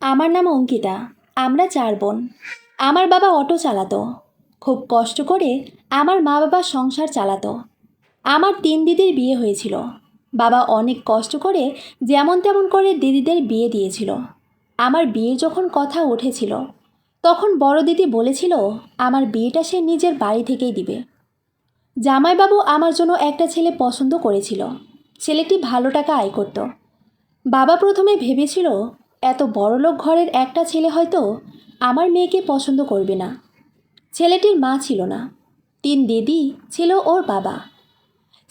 আমার নাম অঙ্কিতা। আমরা 4 বোন। আমার বাবা অটো চালাতো। খুব কষ্ট করে আমার মা বাবা সংসার চালাতো। আমার 3 দিদির বিয়ে হয়েছিল। বাবা অনেক কষ্ট করে যেমন তেমন করে দিদিদের বিয়ে দিয়েছিল। আমার বিয়ের যখন কথা উঠেছিল তখন বড় দিদি বলেছিল আমার বিয়েটা সে নিজের বাড়ি থেকেই দিবে। জামাইবাবু আমার জন্য একটা ছেলে পছন্দ করেছিল। ছেলেটি ভালো টাকা আয় করত। বাবা প্রথমে ভেবেছিল এত বড়লোক ঘরের একটা ছেলে হয়তো আমার মেয়েকে পছন্দ করবে না। ছেলেটির মা ছিল না, 3 দিদি ছিল ওর বাবা।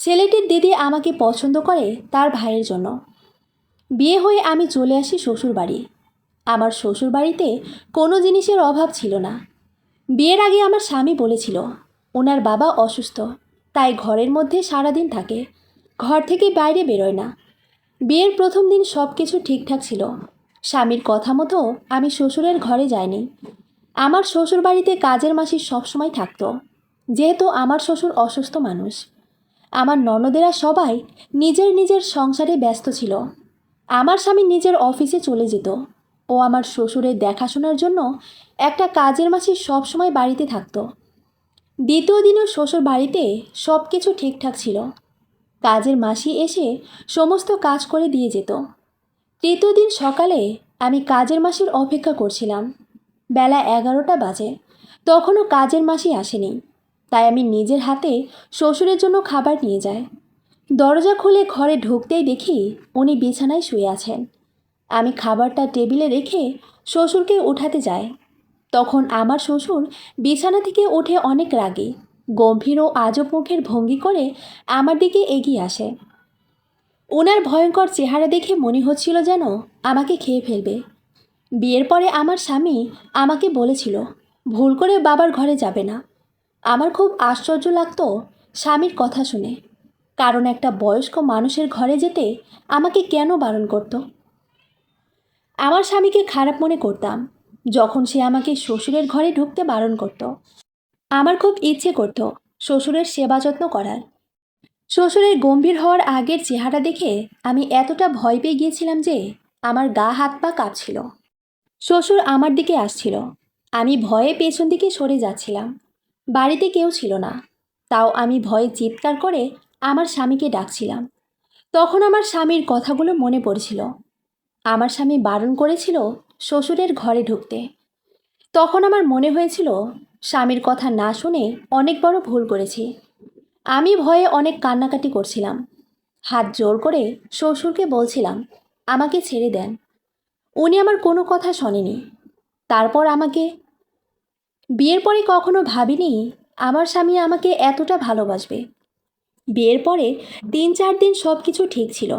ছেলেটির দিদি আমাকে পছন্দ করে তার ভাইয়ের জন্য। বিয়ে হয়ে আমি চলে আসি শ্বশুর বাড়ি। আমার শ্বশুর বাড়িতে কোনো জিনিসের অভাব ছিল না। বিয়ের আগে আমার স্বামী বলেছিল ওনার বাবা অসুস্থ, তাই ঘরের মধ্যে সারাদিন থাকে, ঘর থেকে বাইরে বেরোয় না। বিয়ের প্রথম দিন সব কিছু ঠিকঠাক ছিল। স্বামীর কথা মতো আমি শ্বশুরের ঘরে যাইনি। আমার শ্বশুর বাড়িতে কাজের মাসি সবসময় থাকতো, যেহেতু আমার শ্বশুর অসুস্থ মানুষ। আমার ননদেরা সবাই নিজের নিজের সংসারে ব্যস্ত ছিল। আমার স্বামী নিজের অফিসে চলে যেত। ও আমার শ্বশুরের দেখাশোনার জন্য একটা কাজের মাসি সবসময় বাড়িতে থাকতো। দ্বিতীয় দিনও শ্বশুর বাড়িতে সব কিছু ঠিকঠাক ছিল। কাজের মাসি এসে সমস্ত কাজ করে দিয়ে যেত। তৃতীয় দিন সকালে আমি কাজের মাসির অপেক্ষা করছিলাম। বেলা 11টা বাজে, তখনও কাজের মাসি আসেনি। তাই আমি নিজের হাতে শ্বশুরের জন্য খাবার নিয়ে যাই। দরজা খুলে ঘরে ঢুকতেই দেখি উনি বিছানায় শুয়ে আছেন। আমি খাবারটা টেবিলে রেখে শ্বশুরকে উঠাতে যাই। তখন আমার শ্বশুর বিছানা থেকে উঠে অনেক রাগী, গম্ভীর ও আজব মুখের ভঙ্গি করে আমার দিকে এগিয়ে আসে। ওনার ভয়ঙ্কর চেহারা দেখে মনে হচ্ছিল যেন আমাকে খেয়ে ফেলবে। বিয়ের পরে আমার স্বামী আমাকে বলেছিল ভুল করে বাবার ঘরে যাবে না। আমার খুব আশ্চর্য লাগতো স্বামীর কথা শুনে, কারণ একটা বয়স্ক মানুষের ঘরে যেতে আমাকে কেন বারণ করত। আমার স্বামীকে খারাপ মনে করতাম যখন সে আমাকে শ্বশুরের ঘরে ঢুকতে বারণ করত। আমার খুব ইচ্ছে করত শ্বশুরের সেবা যত্ন করার। শ্বশুরের গম্ভীর হওয়ার আগের চেহারা দেখে আমি এতটা ভয় পেয়ে গিয়েছিলাম যে আমার গা হাত পা কাঁপছিল। শ্বশুর আমার দিকে আসছিল। আমি ভয়ে পেছন দিকে সরে যাচ্ছিলাম। বাড়িতে কেউ ছিল না, তাও আমি ভয়ে চিৎকার করে আমার স্বামীকে ডাকছিলাম। তখন আমার স্বামীর কথাগুলো মনে পড়ছিল। আমার স্বামী বারণ করেছিল শ্বশুরের ঘরে ঢুকতে। তখন আমার মনে হয়েছিল স্বামীর কথা না শুনে অনেক বড় ভুল করেছি। আমি ভয়ে অনেক কান্নাকাটি করছিলাম। হাত জোর করে শ্বশুরকে বলছিলাম আমাকে ছেড়ে দেন। উনি আমার কোনো কথা শোনেনি। তারপর আমাকে বিয়ের পরে কখনো ভাবিনি আমার স্বামী আমাকে এতটা ভালোবাসবে। বিয়ের পরে 3-4 দিন সব কিছু ঠিক ছিল,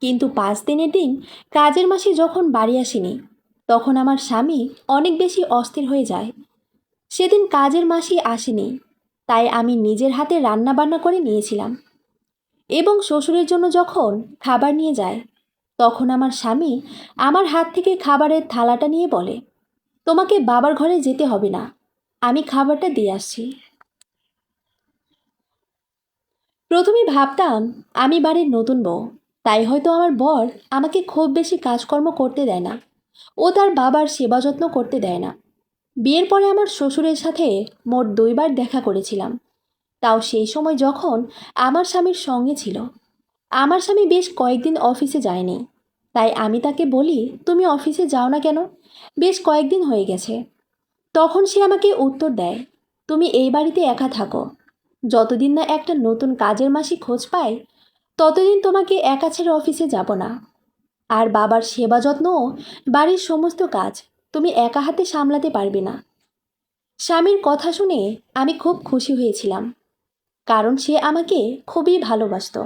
কিন্তু 5 দিনের দিন কাজের মাসি যখন বাড়ি আসেনি তখন আমার স্বামী অনেক বেশি অস্থির হয়ে যায়। সেদিন কাজের মাসি আসেনি, তাই আমি নিজের হাতে রান্না বান্না করে নিয়েছিলাম। এবং শ্বশুরের জন্য যখন খাবার নিয়ে যায় তখন আমার স্বামী আমার হাত থেকে খাবারের থালাটা নিয়ে বলে তোমাকে বাবার ঘরে যেতে হবে না, আমি খাবারটা দিয়ে আসছি। প্রথমে ভাবতাম আমি বাড়ির নতুন বউ, তাই হয়তো আমার বর আমাকে খুব বেশি কাজকর্ম করতে দেয় না। ও তার বাবার সেবা যত্ন করতে দেয় না। বিয়ের পরে আমার শ্বশুরের সাথে মোট 2বার দেখা করেছিলাম, তাও সেই সময় যখন আমার স্বামীর সঙ্গে ছিল। আমার স্বামী বেশ কয়েকদিন অফিসে যায়নি, তাই আমি তাকে বলি তুমি অফিসে যাও না কেন, বেশ কয়েকদিন হয়ে গেছে। তখন সে আমাকে উত্তর দেয় তুমি এই বাড়িতে একা থাকো, যতদিন না একটা নতুন কাজের মাসি খোঁজ পায় ততদিন তোমাকে একা ছেড়ে অফিসে যাব না। আর বাবার সেবা যত্ন ও বাড়ির সমস্ত কাজ তুমি একা হাতে সামলাতে পারবে না। স্বামীর কথা শুনে আমি খুব খুশি হয়েছিলাম, কারণ সে আমাকে খুবই ভালোবাসতো।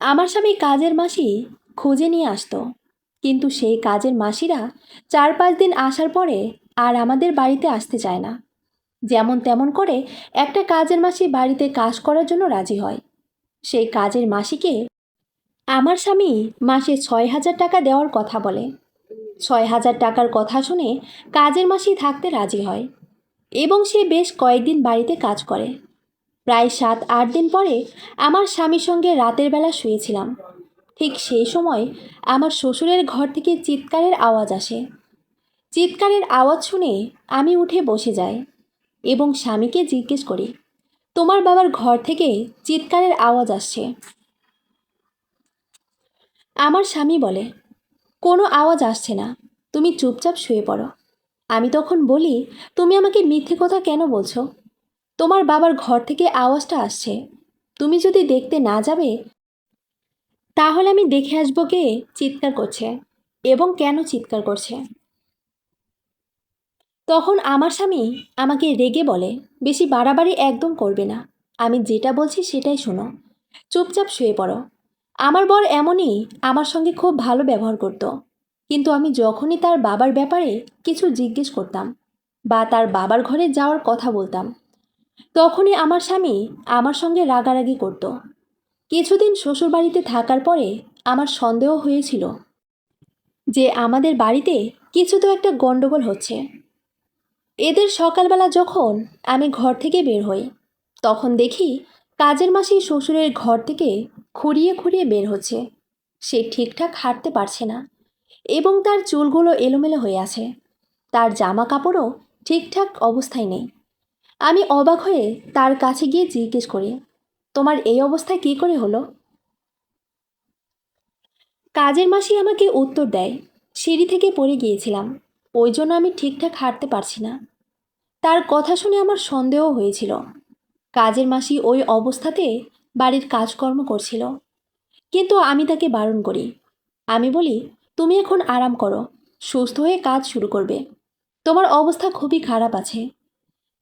আমার স্বামী কাজের মাসি খুঁজে নিয়ে আসতো, কিন্তু সেই কাজের মাসিরা 4-5 দিন আসার পরে আর আমাদের বাড়িতে আসতে চায় না। যেমন তেমন করে একটা কাজের মাসি বাড়িতে কাজ করার জন্য রাজি হয়। সেই কাজের মাসিকে আমার স্বামী মাসে 6,000 টাকা দেওয়ার কথা বলে। 6,000 টাকার কথা শুনে কাজের মাসি থাকতে রাজি হয় এবং সে বেশ কয়েকদিন বাড়িতে কাজ করে। প্রায় 7-8 দিন পরে আমার স্বামীর সঙ্গে রাতের বেলা শুয়েছিলাম। ঠিক সেই সময় আমার শ্বশুরের ঘর থেকে চিৎকারের আওয়াজ আসে। চিৎকারের আওয়াজ শুনে আমি উঠে বসে যাই এবং স্বামীকে জিজ্ঞেস করি, তোমার বাবার ঘর থেকে চিৎকারের আওয়াজ আসছে। আমার স্বামী বলে, কোনো আওয়াজ আসছে না, তুমি চুপচাপ শুয়ে পড়ো। আমি তখন বলি, তুমি আমাকে মিথ্যে কথা কেন বলছো? তোমার বাবার ঘর থেকে আওয়াজটা আসছে, তুমি যদি দেখতে না যাবে তাহলে আমি দেখে আসবো কে চিৎকার করছে এবং কেন চিৎকার করছে। তখন আমার স্বামী আমাকে রেগে বলে, বেশি বাড়াবাড়ি একদম করবে না, আমি যেটা বলছি সেটাই শোনো, চুপচাপ শুয়ে পড়ো। আমার বর এমনই আমার সঙ্গে খুব ভালো ব্যবহার করত, কিন্তু আমি যখনই তার বাবার ব্যাপারে কিছু জিজ্ঞেস করতাম বা তার বাবার ঘরে যাওয়ার কথা বলতাম, তখনই আমার স্বামী আমার সঙ্গে রাগারাগি করত। কিছুদিন শ্বশুরবাড়িতে থাকার পরে আমার সন্দেহ হয়েছিল যে আমাদের বাড়িতে কিছু তো একটা গণ্ডগোল হচ্ছে। এদের সকালবেলা যখন আমি ঘর থেকে বের হই, তখন দেখি কাজের মাসি শ্বশুরের ঘর থেকে খুঁড়িয়ে খুঁড়িয়ে বের হচ্ছে। সে ঠিকঠাক হাঁটতে পারছে না এবং তার চুলগুলো এলোমেলো হয়ে আছে। তার জামা কাপড়ও ঠিকঠাক অবস্থায় নেই। আমি অবাক হয়ে তার কাছে গিয়ে জিজ্ঞেস করি, তোমার এই অবস্থা কী করে হলো? কাজের মাসি আমাকে উত্তর দেয়, সিঁড়ি থেকে পড়ে গিয়েছিলাম, ওই জন্য আমি ঠিকঠাক হাঁটতে পারছি না। তার কথা শুনে আমার সন্দেহ হয়েছিল কাজের মাসি ওই অবস্থাতে বাড়ির কাজকর্ম করছিল, কিন্তু আমি তাকে বারণ করি। আমি বলি, তুমি এখন আরাম করো, সুস্থ হয়ে কাজ শুরু করবে, তোমার অবস্থা খুবই খারাপ আছে।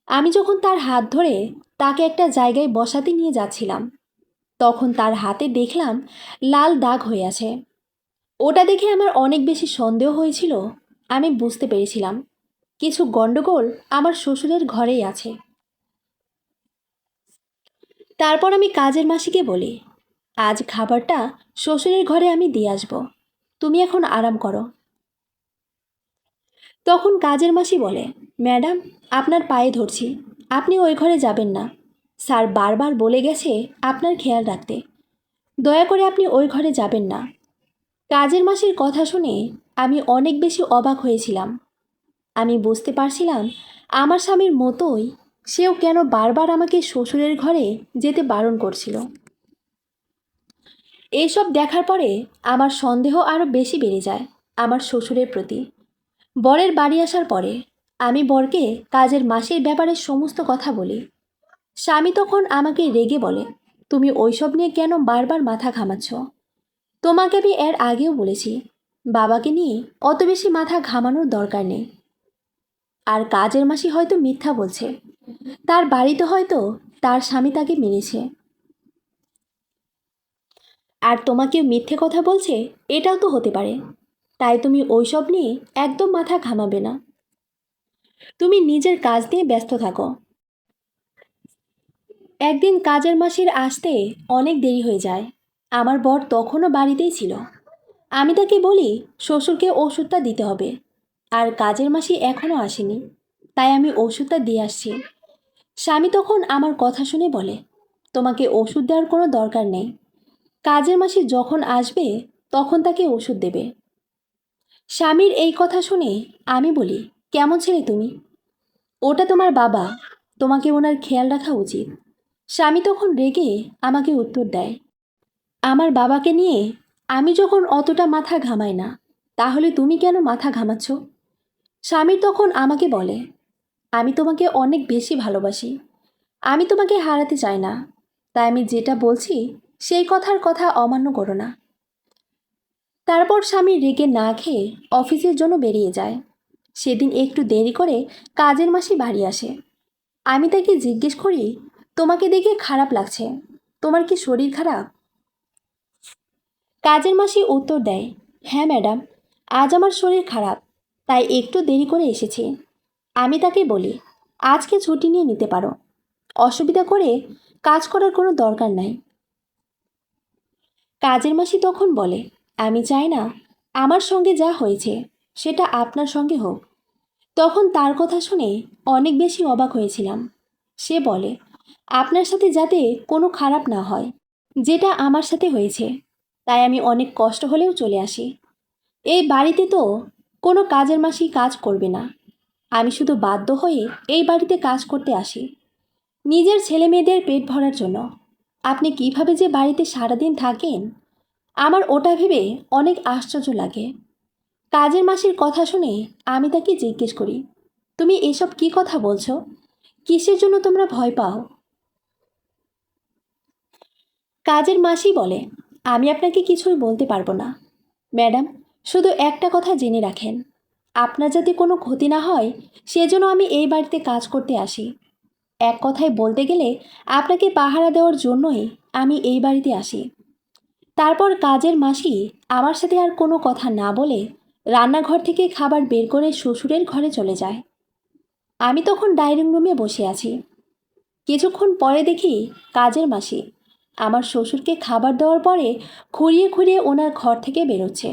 আমি যখন তার হাত ধরে তাকে একটা জায়গায় বসাতে নিয়ে যাচ্ছিলাম, তখন তার হাতে দেখলাম লাল দাগ হয়ে আছে। ওটা দেখে আমার অনেক বেশি সন্দেহ হয়েছিল। আমি বুঝতে পেরেছিলাম কিছু গণ্ডগোল আমার শ্বশুরের ঘরেই আছে। তারপর আমি কাজের মাসিকে বলি, আজ খাবারটা শ্বশুরের ঘরে আমি দিয়ে আসব, তুমি এখন আরাম করো। তখন কাজের মাসি বলে, ম্যাডাম, আপনার পায়ে ধরছি, আপনি ওই ঘরে যাবেন না, স্যার বারবার বলে গেছে আপনার খেয়াল রাখতে, দয়া করে আপনি ওই ঘরে যাবেন না। কাজের মাসির কথা শুনে আমি অনেক বেশি অবাক হয়েছিলাম। আমি বুঝতে পারছিলাম আমার স্বামীর মতোই সেও কেন বারবার আমাকে শ্বশুরের ঘরে যেতে বারণ করছিল। এইসব দেখার পরে আমার সন্দেহ আরও বেশি বেড়ে যায় আমার শ্বশুরের প্রতি। বরের বাড়ি আসার পরে আমি বরকে কাজের মাসির ব্যাপারে সমস্ত কথা বলি। স্বামী তখন আমাকে রেগে বলে, তুমি ওইসব নিয়ে কেন বারবার মাথা ঘামাচ্ছ? তোমাকে আমি এর আগেও বলেছি বাবাকে নিয়ে অত বেশি মাথা ঘামানোর দরকার নেই। আর কাজের মাসি হয়তো মিথ্যা বলছে, তার বাড়িতে হয়তো তার স্বামী তাকে মেরেছে, আর তোমাকেও মিথ্যে কথা বলছে, এটাও তো হতে পারে। তাই তুমি ওইসব নিয়ে একদম মাথা ঘামাবে না, তুমি নিজের কাজ নিয়ে ব্যস্ত থাকো। একদিন কাজের মাসির আসতে অনেক দেরি হয়ে যায়। আমার বর তখনও বাড়িতেই ছিল। আমি তাকে বলি শ্বশুরকে ওষুধটা দিতে হবে, আর কাজের মাসি এখনও আসেনি, তাই আমি ওষুধটা দিয়ে আসছি। স্বামী তখন আমার কথা শুনে বলে, তোমাকে ওষুধ দেওয়ার কোনো দরকার নেই, কাজের মাসি যখন আসবে তখন তাকে ওষুধ দেবে। স্বামীর এই কথা শুনে আমি বলি, কেমন ছেলে তুমি, ওটা তোমার বাবা, তোমাকে ওনার খেয়াল রাখা উচিত। স্বামী তখন রেগে আমাকে উত্তর দেয়, আমার বাবাকে নিয়ে আমি যখন অতটা মাথা ঘামাই না, তাহলে তুমি কেন মাথা ঘামাচ্ছ? স্বামীর তখন আমাকে বলে, আমি তোমাকে অনেক বেশি ভালোবাসি, আমি তোমাকে হারাতে চাই না, তাই আমি যেটা বলছি সেই কথার কথা অমান্য করো না। তারপর স্বামী রেগে না খেয়ে অফিসের জন্য বেরিয়ে যায়। সেদিন একটু দেরি করে কাজের মাসি বাড়ি আসে। আমি তাকে জিজ্ঞেস করি, তোমাকে দেখে খারাপ লাগছে, তোমার কি শরীর খারাপ? কাজের মাসি উত্তর দেয়, হ্যাঁ ম্যাডাম, আজ আমার শরীর খারাপ, তাই একটু দেরি করে এসেছি। আমি তাকে বলি, আজকে ছুটি নিয়ে নিতে পারো, অসুবিধা করে কাজ করার কোনো দরকার নাই। কাজের মাসি তখন বলে, আমি চাই না আমার সঙ্গে যা হয়েছে সেটা আপনার সঙ্গে হোক। তখন তার কথা শুনে অনেক বেশি অবাক হয়েছিলাম। সে বলে, আপনার সাথে যাতে কোনো খারাপ না হয়, যেটা আমার সাথে হয়েছে। তাই আমি অনেক কষ্ট হলেও চলে আসি। এই বাড়িতে তো কোনো কাজের মাসি কাজ করবে না। আমি শুধু বাধ্য হয়ে এই বাড়িতে কাজ করতে আসি, নিজের ছেলে মেয়েদের পেট ভরার জন্য। আপনি কিভাবে যে বাড়িতে সারাদিন থাকেন, আমার ওটা ভেবে অনেক আশ্চর্য লাগে। কাজের মাসির কথা শুনে আমি তাকে জিজ্ঞেস করি, তুমি এসব কি কথা বলছো? কিসের জন্য তোমরা ভয় পাও? কাজের মাসি বলে, আমি আপনাকে কিছুই বলতে পারবো না ম্যাডাম। শুধু একটা কথা জেনে রাখেন, আপনার যাতে কোনো ক্ষতি না হয় সেজন্য আমি এই বাড়িতে কাজ করতে আসি। এক কথায় বলতে গেলে আপনাকে পাহারা দেওয়ার জন্যই আমি এই বাড়িতে আসি। তারপর কাজের মাসি আমার সাথে আর কোনো কথা না বলে রান্নাঘর থেকে খাবার বের করে শ্বশুরের ঘরে চলে যায়। আমি তখন ডাইনিং রুমে বসে আছি। কিছুক্ষণ পরে দেখি কাজের মাসি আমার শ্বশুরকে খাবার দেওয়ার পরে খুঁড়িয়ে খুঁড়িয়ে ওনার ঘর থেকে বেরোচ্ছে।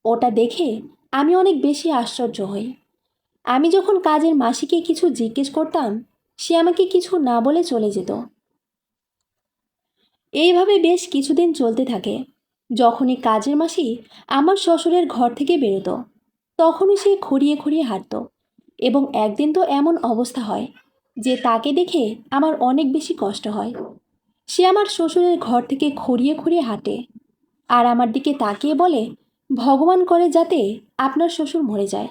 ওটা দেখে আমি অনেক বেশি আশ্চর্য হই। আমি যখন কাজের মাসিকে কিছু জিজ্ঞেস করতাম, সে আমাকে কিছু না বলে চলে যেত। এইভাবে বেশ কিছুদিন চলতে থাকে। যখনই কাজের মাসি আমার শ্বশুরের ঘর থেকে বেরোতো, তখনই সে খুঁড়িয়ে খুঁড়িয়ে হাঁটতো। এবং একদিন তো এমন অবস্থা হয় যে তাকে দেখে আমার অনেক বেশি কষ্ট হয়। সে আমার শ্বশুরের ঘর থেকে খুঁড়িয়ে খুঁড়িয়ে হাঁটে আর আমার দিকে তাকিয়ে বলে, ভগবান করে যাতে আপনার শ্বশুর মরে যায়।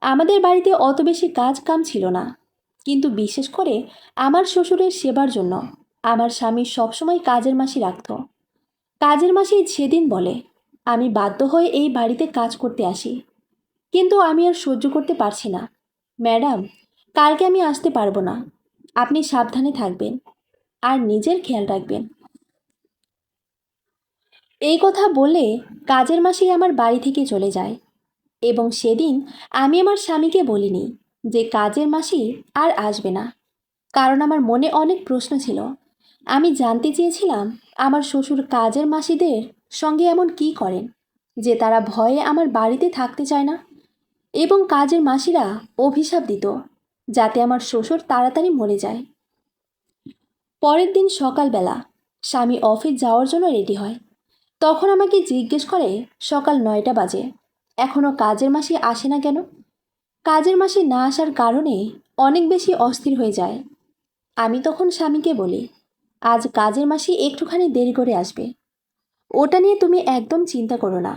আমাদের বাড়িতে অত বেশি কাজ কাম ছিল না, কিন্তু বিশেষ করে আমার শ্বশুরের সেবার জন্য আমার স্বামী সবসময় কাজের মাসি রাখত। কাজের মাসি সেদিন বলে, আমি বাধ্য হয়ে এই বাড়িতে কাজ করতে আসি, কিন্তু আমি আর সহ্য করতে পারছি না। ম্যাডাম, কালকে আমি আসতে পারবো না। আপনি সাবধানে থাকবেন আর নিজের খেয়াল রাখবেন। এই কথা বলে কাজের মাসি আমার বাড়ি থেকে চলে যায়। এবং সেদিন আমি আমার স্বামীকে বলিনি যে কাজের মাসি আর আসবে না, কারণ আমার মনে অনেক প্রশ্ন ছিল। আমি জানতে চেয়েছিলাম আমার শ্বশুর কাজের মাসিদের সঙ্গে এমন কি করেন যে তারা ভয়ে আমার বাড়িতে থাকতে চায় না। এবং কাজের মাসিরা অভিশাপ দিত যাতে আমার শ্বশুর তাড়াতাড়ি মরে যায়। পরের দিন সকালবেলা স্বামী অফিস যাওয়ার জন্য রেডি হয়। তখন আমাকে জিজ্ঞেস করে, সকাল 9টা বাজে, এখনও কাজের মাসি আসে না কেন? কাজের মাসি না আসার কারণে অনেক বেশি অস্থির হয়ে যায়। আমি তখন স্বামীকে বলি, আজ কাজের মাসি একটুখানি দেরি করে আসবে, ওটা নিয়ে তুমি একদম চিন্তা করো না।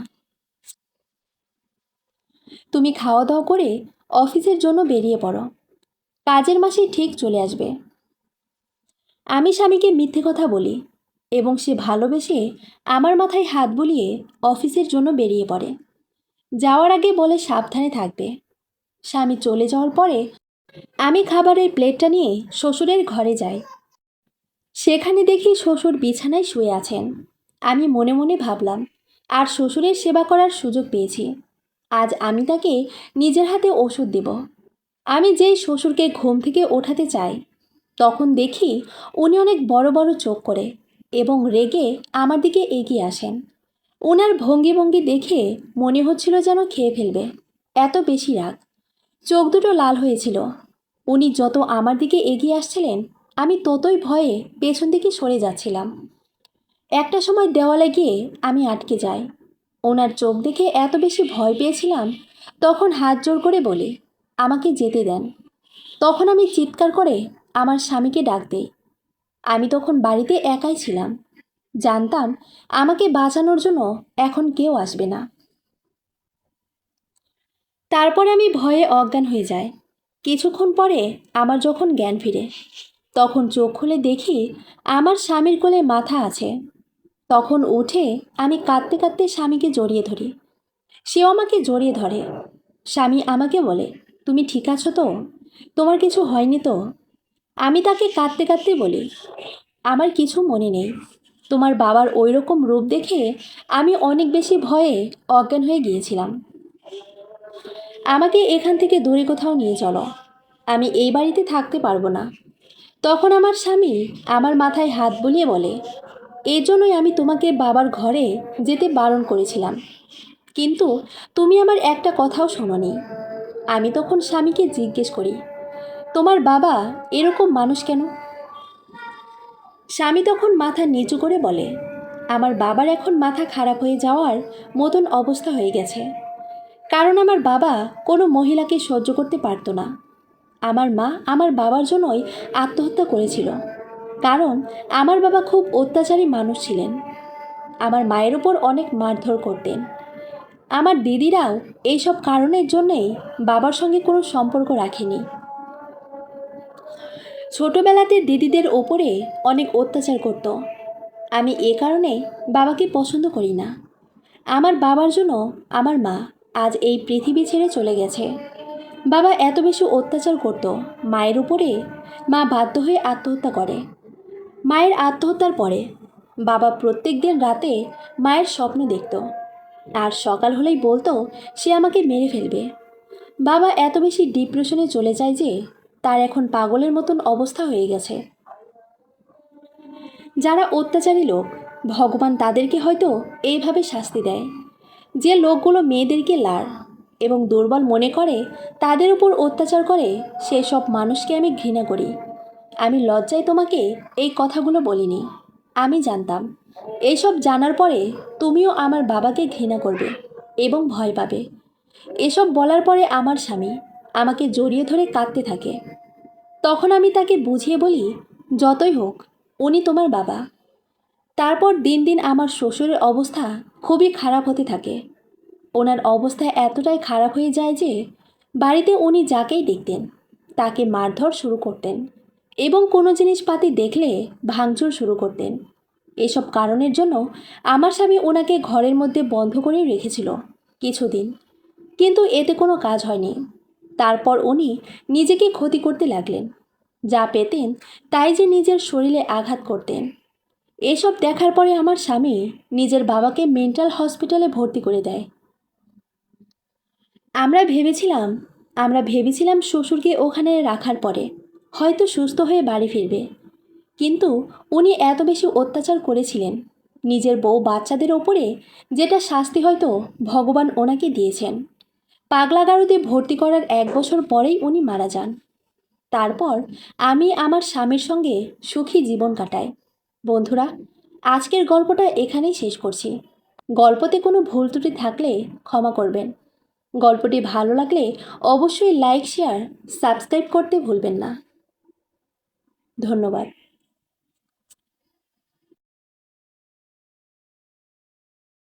তুমি খাওয়া দাওয়া করে অফিসের জন্য বেরিয়ে পড়ো, কাজের মাসি ঠিক চলে আসবে। আমি স্বামীকে মিথ্যে কথা বলি এবং সে ভালোবেসে আমার মাথায় হাত বুলিয়ে অফিসের জন্য বেরিয়ে পড়ে। যাওয়ার আগে বলে সাবধানে থাকবে। স্বামী চলে যাওয়ার পরে আমি খাবারের প্লেটটা নিয়ে শ্বশুরের ঘরে যাই। সেখানে দেখি শ্বশুর বিছানায় শুয়ে আছেন। আমি মনে মনে ভাবলাম, আর শ্বশুরের সেবা করার সুযোগ পেয়েছি। আজ আমি তাকে নিজের হাতে ওষুধ দেব। আমি যেই শ্বশুরকে ঘুম থেকে ওঠাতে চাই, তখন দেখি উনি অনেক বড় বড় চোখ করে এবং রেগে আমার দিকে এগিয়ে আসেন। ওনার ভঙ্গি ভঙ্গি দেখে মনে হচ্ছিল যেন খেয়ে ফেলবে, এত বেশি রাগ। চোখ দুটো লাল হয়েছিল। উনি যত আমার দিকে এগিয়ে আসছিলেন, আমি ততই ভয়ে পেছন দিকে সরে যাচ্ছিলাম। একটা সময় দেওয়ালে গিয়ে আমি আটকে যাই। ওনার চোখ দেখে এত বেশি ভয় পেয়েছিলাম, তখন হাত জোর করে বলি, আমাকে যেতে দেন। তখন আমি চিৎকার করে আমার স্বামীকে ডাক দেই। আমি তখন বাড়িতে একাই ছিলাম, জানতাম আমাকে বাঁচানোর জন্য এখন কেউ আসবে না। তারপরে আমি ভয়ে অজ্ঞান হয়ে যাই। কিছুক্ষণ পরে আমার যখন জ্ঞান ফিরে, তখন চোখ খুলে দেখি আমার স্বামীর কোলে মাথা আছে। তখন উঠে আমি কাঁদতে কাঁদতে স্বামীকে জড়িয়ে ধরি। সেও আমাকে জড়িয়ে ধরে। স্বামী আমাকে বলে, তুমি ঠিক আছো তো? তোমার কিছু হয়নি তো? আমি তাকে কাঁদতে কাঁদতে বলি, আমার কিছু মনে নেই। তোমার বাবার ওই রকম রূপ দেখে আমি অনেক বেশি ভয়ে অজ্ঞান হয়ে গিয়েছিলাম। আমাকে এখান থেকে দূরে কোথাও নিয়ে চলো, আমি এই বাড়িতে থাকতে পারবো না। তখন আমার স্বামী আমার মাথায় হাত বুলিয়ে বলে, এই জন্যই আমি তোমাকে বাবার ঘরে যেতে বারণ করেছিলাম, কিন্তু তুমি আমার একটা কথাও শোনোনি। আমি তখন স্বামীকে জিজ্ঞেস করি, তোমার বাবা এরকম মানুষ কেন? স্বামী তখন মাথা নিচু করে বলে, আমার বাবার এখন মাথা খারাপ হয়ে যাওয়ার মতন অবস্থা হয়ে গেছে। কারণ আমার বাবা কোনো মহিলাকে সহ্য করতে পারতো না। আমার মা আমার বাবার জন্যই আত্মহত্যা করেছিল। কারণ আমার বাবা খুব অত্যাচারী মানুষ ছিলেন। আমার মায়ের উপর অনেক মারধর করতেন। আমার দিদিরাও এইসব কারণের জন্যেই বাবার সঙ্গে কোনো সম্পর্ক রাখেনি। ছোটবেলাতে দিদিদের ওপরে অনেক অত্যাচার করত। আমি এ কারণে বাবাকে পছন্দ করি না। আমার বাবার জন্য আমার মা আজ এই পৃথিবী ছেড়ে চলে গেছে। বাবা এত বেশি অত্যাচার করত মায়ের উপরে, মা বাধ্য হয়ে আত্মহত্যা করে। মায়ের আত্মহত্যার পরে বাবা প্রত্যেক দিন রাতে মায়ের স্বপ্ন দেখত, আর সকাল হলেই বলতো সে আমাকে মেরে ফেলবে। বাবা এত বেশি ডিপ্রেশনে চলে যায় যে তার এখন পাগলের মতন অবস্থা হয়ে গেছে। যারা অত্যাচারী লোক, ভগবান তাদেরকে হয়তো এইভাবে শাস্তি দেয়। যে লোকগুলো মেয়েদেরকে লার এবং দুর্বল মনে করে, তাদের উপর অত্যাচার করে, সেসব মানুষকে আমি ঘৃণা করি। আমি লজ্জায় তোমাকে এই কথাগুলো বলিনি। আমি জানতাম এইসব জানার পরে তুমিও আমার বাবাকে ঘৃণা করবে এবং ভয় পাবে। এসব বলার পরে আমার স্বামী আমাকে জড়িয়ে ধরে কাঁদতে থাকে। তখন আমি তাকে বুঝিয়ে বলি, যতই হোক উনি তোমার বাবা। তারপর দিন দিন আমার শ্বশুরের অবস্থা খুবই খারাপ হতে থাকে। ওনার অবস্থা এতটাই খারাপ হয়ে যায় যে বাড়িতে উনি যাকেই দেখতেন তাকে মারধর শুরু করতেন এবং কোনো জিনিসপাতি দেখলে ভাঙচুর শুরু করতেন। এসব কারণের জন্য আমার স্বামী ওনাকে ঘরের মধ্যে বন্ধ করে রেখেছিল কিছুদিন, কিন্তু এতে কোনো কাজ হয়নি। তারপর উনি নিজেকে ক্ষতি করতে লাগলেন। যা পেতেন তাই যে নিজের শরীরে আঘাত করতেন। এসব দেখার পরে আমার স্বামী নিজের বাবাকে মেন্টাল হসপিটালে ভর্তি করে দেয়। আমরা ভেবেছিলাম শ্বশুরকে ওখানে রাখার পরে হয়তো সুস্থ হয়ে বাড়ি ফিরবে, কিন্তু উনি এত বেশি অত্যাচার করেছিলেন নিজের বউ বাচ্চাদের ওপরে, যেটা শাস্তি হয়তো ভগবান ওনাকে দিয়েছেন। পাগলাগারদে ভর্তি করার 1 বছর পরেই উনি মারা যান। তারপর আমি আমার স্বামীর সঙ্গে সুখী জীবন কাটাই। বন্ধুরা, আজকের গল্পটা এখানেই শেষ করছি। গল্পতে কোনো ভুল ত্রুটি থাকলে ক্ষমা করবেন। গল্পটি ভালো লাগলে অবশ্যই লাইক, শেয়ার, সাবস্ক্রাইব করতে ভুলবেন না। ধন্যবাদ।